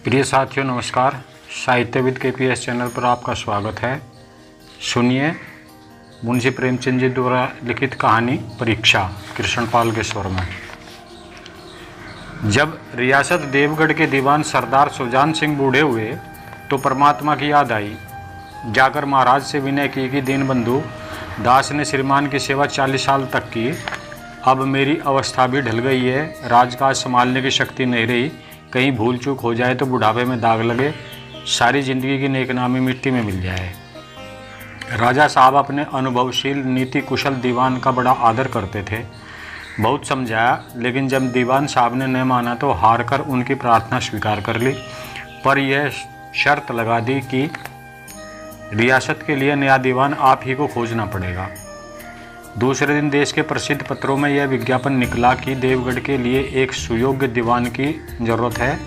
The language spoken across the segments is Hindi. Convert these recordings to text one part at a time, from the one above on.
प्रिय साथियों नमस्कार। साहित्यविद KPS चैनल पर आपका स्वागत है। सुनिए मुंशी प्रेमचंद जी द्वारा लिखित कहानी परीक्षा, कृष्णपाल के स्वर में। जब रियासत देवगढ़ के दीवान सरदार सुजान सिंह बूढ़े हुए तो परमात्मा की याद आई। जाकर महाराज से विनय की कि दीनबंधु दास ने श्रीमान की सेवा 40 साल तक की। अब मेरी अवस्था भी ढल गई है, राजकाज संभालने की शक्ति नहीं रही। कहीं भूल चूक हो जाए तो बुढ़ापे में दाग लगे, सारी जिंदगी की नेकनामी मिट्टी में मिल जाए। राजा साहब अपने अनुभवशील नीति कुशल दीवान का बड़ा आदर करते थे। बहुत समझाया, लेकिन जब दीवान साहब ने न माना तो हार कर उनकी प्रार्थना स्वीकार कर ली, पर यह शर्त लगा दी कि रियासत के लिए नया दीवान आप ही को खोजना पड़ेगा। दूसरे दिन देश के प्रसिद्ध पत्रों में यह विज्ञापन निकला कि देवगढ़ के लिए एक सुयोग्य दीवान की जरूरत है।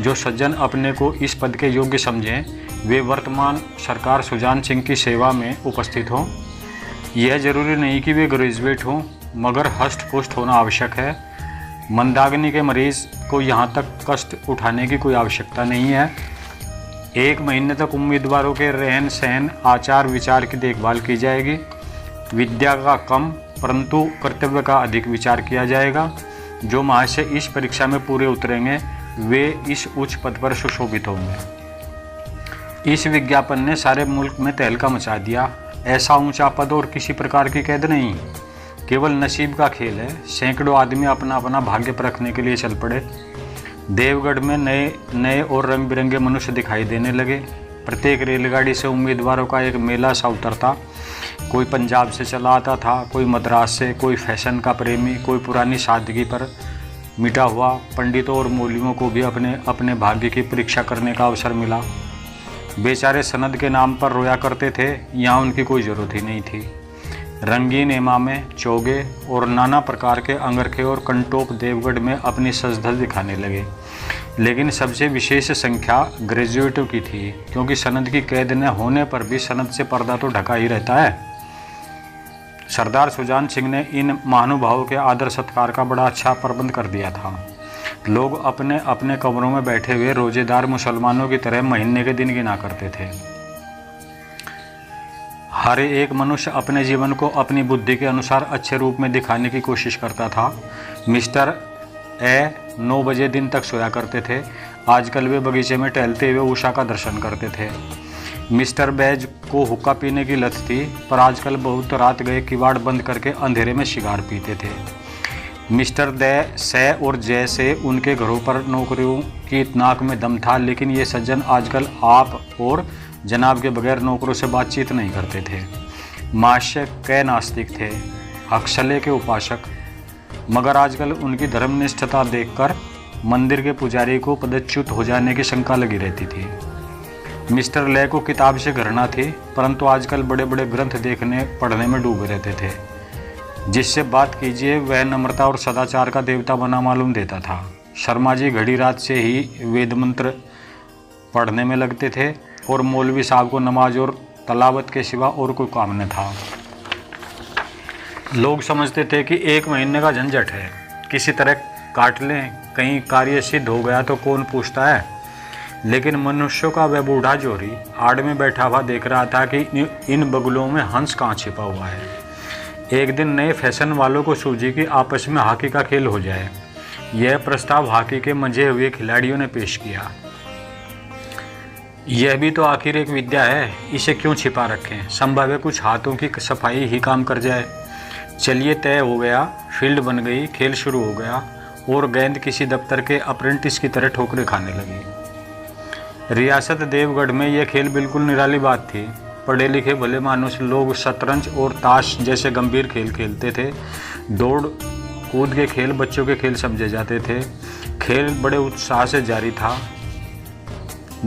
जो सज्जन अपने को इस पद के योग्य समझें, वे वर्तमान सरकार सुजान सिंह की सेवा में उपस्थित हों। यह जरूरी नहीं कि वे ग्रेजुएट हों, मगर हष्ट पुष्ट होना आवश्यक है। मंदाग्नि के मरीज को यहाँ तक कष्ट उठाने की कोई आवश्यकता नहीं है। 1 महीने तक उम्मीदवारों के रहन सहन आचार विचार की देखभाल की जाएगी। विद्या का कम परंतु कर्तव्य का अधिक विचार किया जाएगा। जो महाशय इस परीक्षा में पूरे उतरेंगे वे इस उच्च पद पर सुशोभित होंगे। इस विज्ञापन ने सारे मुल्क में तहलका मचा दिया। ऐसा ऊंचा पद और किसी प्रकार की कैद नहीं, केवल नसीब का खेल है। सैकड़ों आदमी अपना अपना भाग्य परखने के लिए चल पड़े। देवगढ़ में नए नए और रंग बिरंगे मनुष्य दिखाई देने लगे। प्रत्येक रेलगाड़ी से उम्मीदवारों का एक मेला सा उतरता। कोई पंजाब से चला आता था, कोई मद्रास से, कोई फैशन का प्रेमी, कोई पुरानी सादगी पर मिटा हुआ। पंडितों और मौलवियों को भी अपने अपने भाग्य की परीक्षा करने का अवसर मिला। बेचारे सनद के नाम पर रोया करते थे, यहाँ उनकी कोई ज़रूरत ही नहीं थी। रंगीन इमामे, चोगे और नाना प्रकार के अंगरखे और कंटोप देवगढ़ में अपनी सजधज दिखाने लगे। लेकिन सबसे विशेष संख्या ग्रेजुएटों की थी, क्योंकि सनद की कैद न होने पर भी सनद से पर्दा तो ढका ही रहता है। सरदार सुजान सिंह ने इन महानुभावों के आदर सत्कार का बड़ा अच्छा प्रबंध कर दिया था। लोग अपने अपने कमरों में बैठे हुए रोजेदार मुसलमानों की तरह महीने के दिन गिना करते थे। हर एक मनुष्य अपने जीवन को अपनी बुद्धि के अनुसार अच्छे रूप में दिखाने की कोशिश करता था। मिस्टर ए 9 बजे दिन तक सोया करते थे। आजकल वे बगीचे में टहलते हुए उषा का दर्शन करते थे। मिस्टर बैज को हुक्का पीने की लत थी, पर आजकल बहुत रात गए किवाड़ बंद करके अंधेरे में सिगार पीते थे। मिस्टर द से और जय से उनके घरों पर नौकरियों की नाक में दम था, लेकिन ये सज्जन आजकल आप और जनाब के बगैर नौकरों से बातचीत नहीं करते थे। माशय कै नास्तिक थे, अक्षले के उपासक, मगर आजकल उनकी धर्मनिष्ठता देखकर मंदिर के पुजारी को पदच्युत हो जाने की शंका लगी रहती थी। मिस्टर ले को किताब से घृणा थी, परंतु आजकल बड़े बड़े ग्रंथ देखने पढ़ने में डूबे रहते थे। जिससे बात कीजिए वह नम्रता और सदाचार का देवता बना मालूम देता था। शर्मा जी घड़ी रात से ही वेद मंत्र पढ़ने में लगते थे और मौलवी साहब को नमाज और तलावत के सिवा और कोई काम न था। लोग समझते थे कि 1 महीने का झंझट है, किसी तरह काट लें, कहीं कार्य सिद्ध हो गया तो कौन पूछता है। लेकिन मनुष्यों का वह बूढ़ा जोरी आड़ में बैठा हुआ देख रहा था कि इन बगुलों में हंस कहाँ छिपा हुआ है। एक दिन नए फैशन वालों को सूझी कि आपस में हॉकी का खेल हो जाए। यह प्रस्ताव हॉकी के मंझे हुए खिलाड़ियों ने पेश किया। यह भी तो आखिर एक विद्या है, इसे क्यों छिपा रखें। संभव है कुछ हाथों की सफाई ही काम कर जाए। चलिए तय हो गया, फील्ड बन गई, खेल शुरू हो गया और गेंद किसी दफ्तर के अप्रेंटिस की तरह ठोकरें खाने लगी। रियासत देवगढ़ में यह खेल बिल्कुल निराली बात थी। पढ़े लिखे भले मानुस लोग शतरंज और ताश जैसे गंभीर खेल खेलते थे। दौड़ कूद के खेल बच्चों के खेल समझे जाते थे। खेल बड़े उत्साह से जारी था।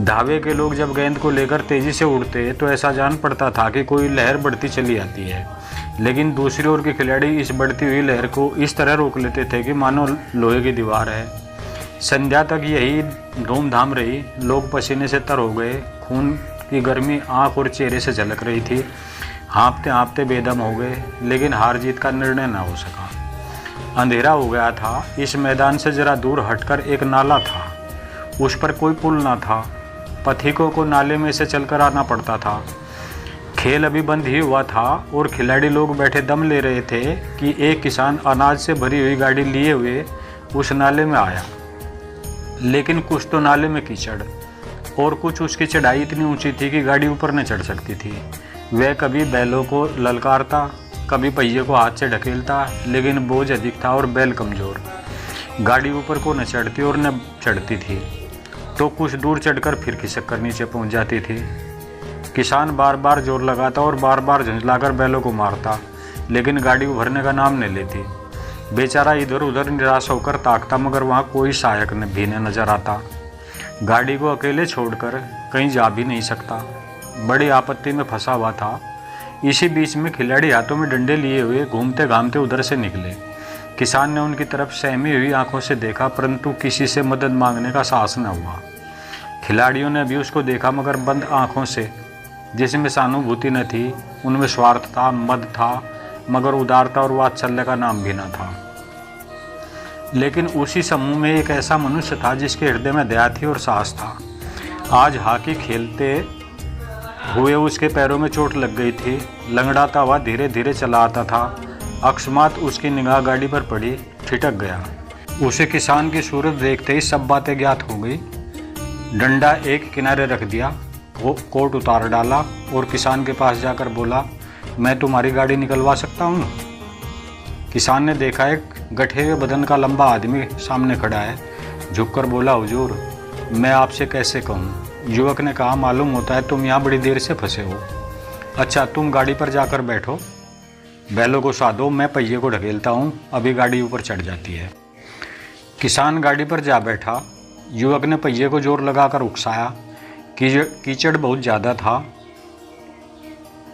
धावे के लोग जब गेंद को लेकर तेजी से उड़ते तो ऐसा जान पड़ता था कि कोई लहर बढ़ती चली आती है, लेकिन दूसरी ओर के खिलाड़ी इस बढ़ती हुई लहर को इस तरह रोक लेते थे कि मानो लोहे की दीवार है। संध्या तक यही धूमधाम रही। लोग पसीने से तर हो गए। खून की गर्मी आंख और चेहरे से झलक रही थी। हाँफते हाँफते बेदम हो गए, लेकिन हार जीत का निर्णय न हो सका। अंधेरा हो गया था। इस मैदान से जरा दूर हटकर एक नाला था। उस पर कोई पुल ना था। पथिकों को नाले में से चलकर आना पड़ता था। खेल अभी बंद ही हुआ था और खिलाड़ी लोग बैठे दम ले रहे थे कि एक किसान अनाज से भरी हुई गाड़ी लिए हुए उस नाले में आया। लेकिन कुछ तो नाले में कीचड़ और कुछ उसकी चढ़ाई इतनी ऊंची थी कि गाड़ी ऊपर न चढ़ सकती थी। वह कभी बैलों को ललकारता, कभी पहिए को हाथ से ढकेलता, लेकिन बोझ अधिक था और बैल कमज़ोर। गाड़ी ऊपर को न चढ़ती और न चढ़ती थी, तो कुछ दूर चढ़कर फिर खिसक कर नीचे पहुंच जाती थी। किसान बार बार जोर लगाता और बार बार झुंझलाकर बैलों को मारता, लेकिन गाड़ी उभरने का नाम नहीं लेती। बेचारा इधर उधर निराश होकर ताकता, मगर वहाँ कोई सहायक भी न नजर आता। गाड़ी को अकेले छोड़कर कहीं जा भी नहीं सकता। बड़ी आपत्ति में फंसा हुआ था। इसी बीच में खिलाड़ी हाथों में डंडे लिए हुए घूमते घामते उधर से निकले। किसान ने उनकी तरफ सहमी हुई आंखों से देखा, परंतु किसी से मदद मांगने का साहस न हुआ। खिलाड़ियों ने भी उसको देखा, मगर बंद आंखों से, जिसमें सहानुभूति न थी। उनमें स्वार्थ था, मद था, मगर उदारता और वात्सल्य का नाम भी न था। लेकिन उसी समूह में एक ऐसा मनुष्य था जिसके हृदय में दया थी और साहस था। आज हॉकी खेलते हुए उसके पैरों में चोट लग गई थी। लंगड़ाता हुआ धीरे धीरे चला आता था। अकस्मात उसकी निगाह गाड़ी पर पड़ी, ठिठक गया। उसे किसान की सूरत देखते ही सब बातें ज्ञात हो गई। डंडा एक किनारे रख दिया, कोट उतार डाला और किसान के पास जाकर बोला, मैं तुम्हारी गाड़ी निकलवा सकता हूँ? किसान ने देखा एक गठे हुए बदन का लंबा आदमी सामने खड़ा है। झुककर बोला, हुजूर, मैं आपसे कैसे कहूँ? युवक ने कहा, मालूम होता है तुम यहाँ बड़ी देर से फंसे हो। अच्छा, तुम गाड़ी पर जाकर बैठो, बैलों को साधो, मैं पहिए को ढकेलता हूँ, अभी गाड़ी ऊपर चढ़ जाती है। किसान गाड़ी पर जा बैठा। युवक ने पहिए को जोर लगाकर उकसाया। कीचड़ बहुत ज़्यादा था।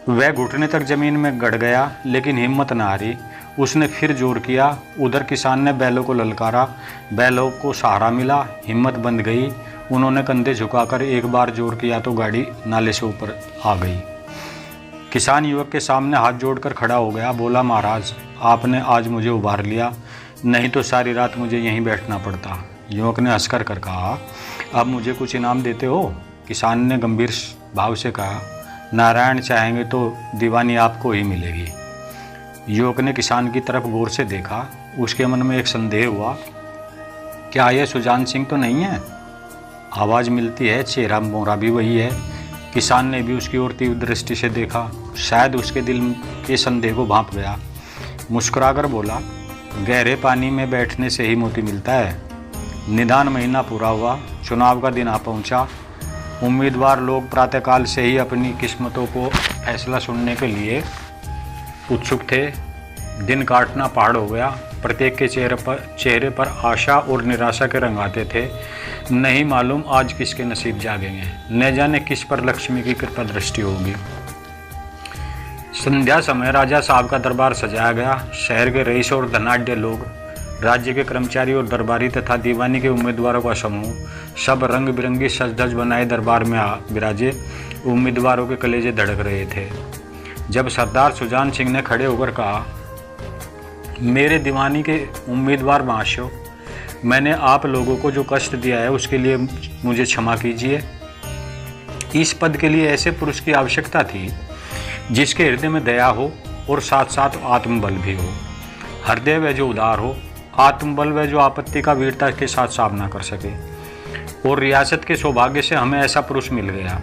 वह घुटने तक जमीन में गड़ गया, लेकिन हिम्मत न हारी। उसने फिर जोर किया। उधर किसान ने बैलों को ललकारा। बैलों को सहारा मिला, हिम्मत बंध गई। उन्होंने कंधे झुकाकर एक बार जोर किया तो गाड़ी नाले से ऊपर आ गई। किसान युवक के सामने हाथ जोड़कर खड़ा हो गया। बोला, महाराज, आपने आज मुझे उबार लिया, नहीं तो सारी रात मुझे यहीं बैठना पड़ता। युवक ने हंसकर कहा, अब मुझे कुछ इनाम देते हो? किसान ने गंभीर भाव से कहा, नारायण चाहेंगे तो दीवानी आपको ही मिलेगी। युवक ने किसान की तरफ गौर से देखा। उसके मन में एक संदेह हुआ, क्या यह सुजान सिंह तो नहीं है? आवाज़ मिलती है, चेहरा मोहरा भी वही है। किसान ने भी उसकी ओर तीव्र दृष्टि से देखा। शायद उसके दिल के संदेह को भांप गया। मुस्कुराकर बोला, गहरे पानी में बैठने से ही मोती मिलता है। निदान महीना पूरा हुआ, चुनाव का दिन आ पहुंचा। उम्मीदवार लोग प्रातःकाल से ही अपनी किस्मतों को फैसला सुनने के लिए उत्सुक थे। दिन काटना पहाड़ हो गया। प्रत्येक के चेहरे पर आशा और निराशा के रंग आते थे। नहीं मालूम आज किसके नसीब जागेंगे, न जाने किस पर लक्ष्मी की कृपा दृष्टि होगी। संध्या समय राजा साहब का दरबार सजाया गया। शहर के रईस और धनाढ्य लोग, राज्य के कर्मचारी और दरबारी तथा दीवानी के उम्मीदवारों का समूह, सब रंग बिरंगी सज धज बनाए दरबार में विराजे। उम्मीदवारों के कलेजे धड़क रहे थे। जब सरदार सुजान सिंह ने खड़े होकर कहा, मेरे दीवानी के उम्मीदवार महाशयों, मैंने आप लोगों को जो कष्ट दिया है उसके लिए मुझे क्षमा कीजिए। इस पद के लिए ऐसे पुरुष की आवश्यकता थी जिसके हृदय में दया हो और साथ साथ आत्मबल भी हो। हृदय वह जो उदार हो, आत्मबल वह जो आपत्ति का वीरता के साथ सामना कर सके। और रियासत के सौभाग्य से हमें ऐसा पुरुष मिल गया।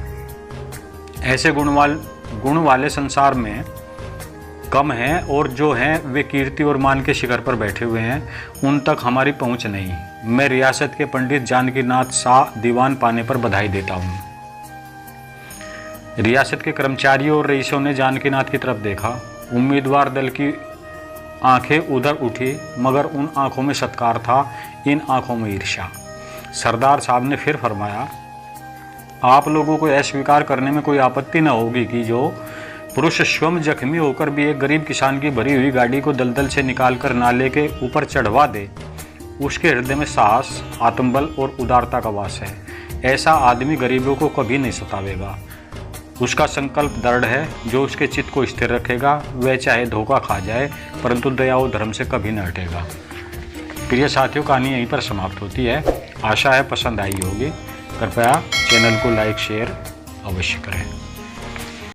ऐसे गुण वाले संसार में कम हैं, और जो हैं वे कीर्ति और मान के शिखर पर बैठे हुए हैं, उन तक हमारी पहुंच नहीं। मैं रियासत के पंडित जानकीनाथ शाह दीवान पाने पर बधाई देता हूं। रियासत के कर्मचारियों और रईसों ने जानकीनाथ की तरफ देखा। उम्मीदवार दल की आंखें उधर उठी, मगर उन आंखों में सत्कार था, इन आंखों में ईर्ष्या। सरदार साहब ने फिर फरमाया, आप लोगों को यह स्वीकार करने में कोई आपत्ति न होगी कि जो पुरुष स्वयं जख्मी होकर भी एक गरीब किसान की भरी हुई गाड़ी को दलदल से निकालकर नाले के ऊपर चढ़वा दे, उसके हृदय में साहस, आत्मबल और उदारता का वास है। ऐसा आदमी गरीबों को कभी नहीं सतावेगा। उसका संकल्प दृढ़ है। जो उसके चित्त को स्थिर रखेगा, वह चाहे धोखा खा जाए, परंतु दया और धर्म से कभी न हटेगा। प्रिय साथियों, कहानी यहीं पर समाप्त होती है। आशा है पसंद आई होगी। कृपया चैनल को लाइक शेयर अवश्य करें।